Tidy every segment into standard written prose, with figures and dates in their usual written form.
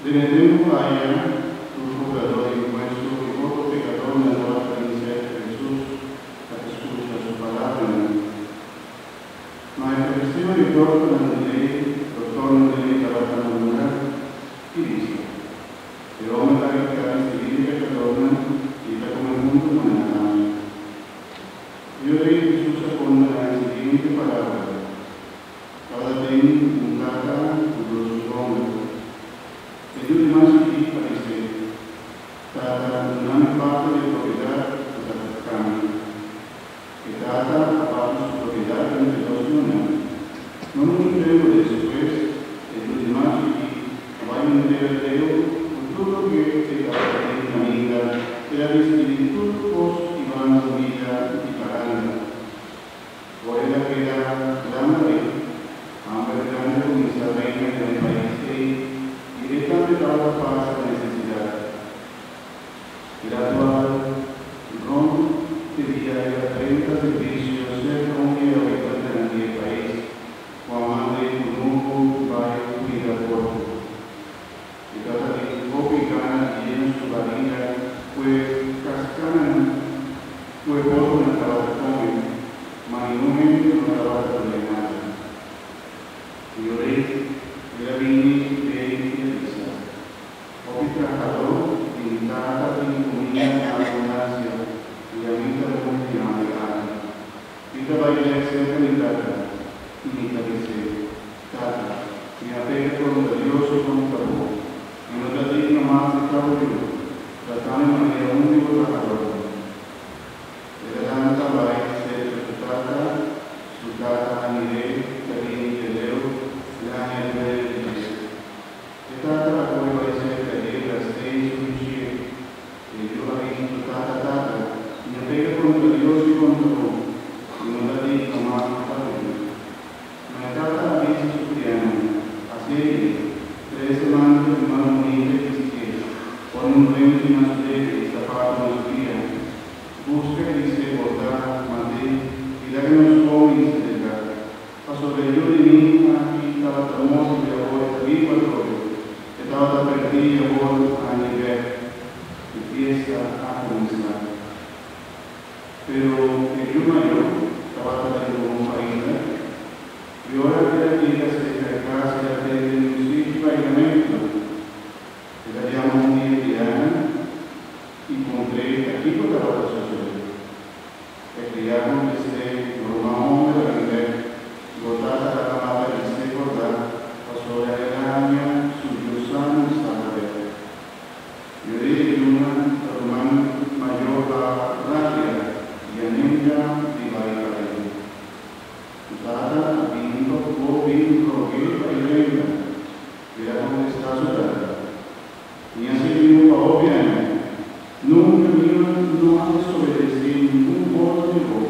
Benedetto aia, tu pecador impuesto, y poco pecador me lo ha de Jesús, a que escucha su palabra. Ma il cristiano ritorna di lei, torna di lei dalla cammina, e dice, l'uomo da riccarsi di pecador, vita come il mondo non è nata. Io rei Gesù secondo la seguente parola, cada ten un tata, un suono, e Dio rimase qui per sé, tata non è parte di proprietà del cambio, e tata ha fatto su proprietà entre dos lunas. Non un tempo después, e Dio rimase qui, vai in Deo, con tutto che è stata in la vita, e la distinto post y van su vida y parando. Por ella queda gran rey, hambre grande con esa reina del país y directamente a la paz la necesidad. El actual Ron debía ir a 30 servicios de comunidad habitante en aquel país, o amante un nuevo barrio vida corto. Y trata de copia gana y en su barriga, pues cascana, pues poco en la trabajo come, ma in un momento non eravate problemata. Io rei, la vini e Elisa. Ho trattato limitata in comunità abbondanza e la vita comunitaria grande. Vita vai essere limitata, finita di sé, stata, mi aperto con Dio e con Tabù, e non da digno más di Tabù, da tale maniera unico da Tabù. E la tanta vai sull'ata anile, carini di Deo, l'anima di Gesù. E tanta poi va a essere cadere la stessa uscire, e Dio ha vinto tata, mi appega contro Dio e contro voi, e non la dico ma a lui. Ma tata ha visto su piano, a serie, 3 settimane di mano unite che si chiede, con un vento in aspetti, stappato una spia, busca di sé portare, mantiene, y darnos jóvenes de verdad. Paso de yo de mí, aquí estaba tan hermoso de ahora, vivo el rollo, estaba tan perdido ahora a nivel de fiesta a comenzar. Pero el yo mayor estaba tan como marina, y ahora que la vida se cargase a tener un sitio bailamento, que la llamo un día Diana, y encontré aquí por la sociedad. E criarono di sé, Roma de grande, votata da palabra di sé guardata, passò la regagna sul Giussano di Salvador. Io di una romana maggior la rabbia, di anemia di Baicarelli. Usata ha vinto che Baicarelli, era come sta sudata. Mi ha seguito ovviamente. Nunca no ha desobedecido ningún voto de voz,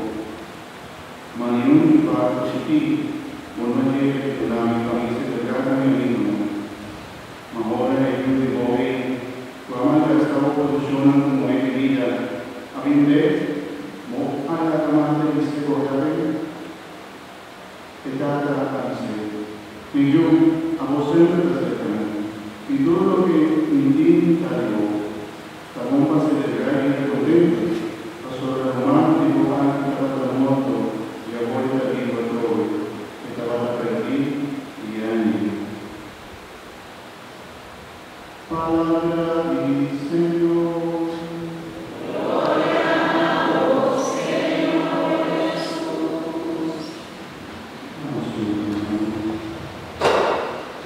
ma ni un impacto chiquito, una gente que la mi país se regala mi vino, ma ora è più di voi, quando stavo posizionando come vida, a vindere, mo alla chiamata di secordare, e data a sé. E io avevo sempre da cercare, e tutto lo che mi tinta di voi. La bomba se desgarra por dentro, pasó la romántico antes estaba la moto y a vuelta aquí todo, estaba perdido y ánimo. Palabra del Señor.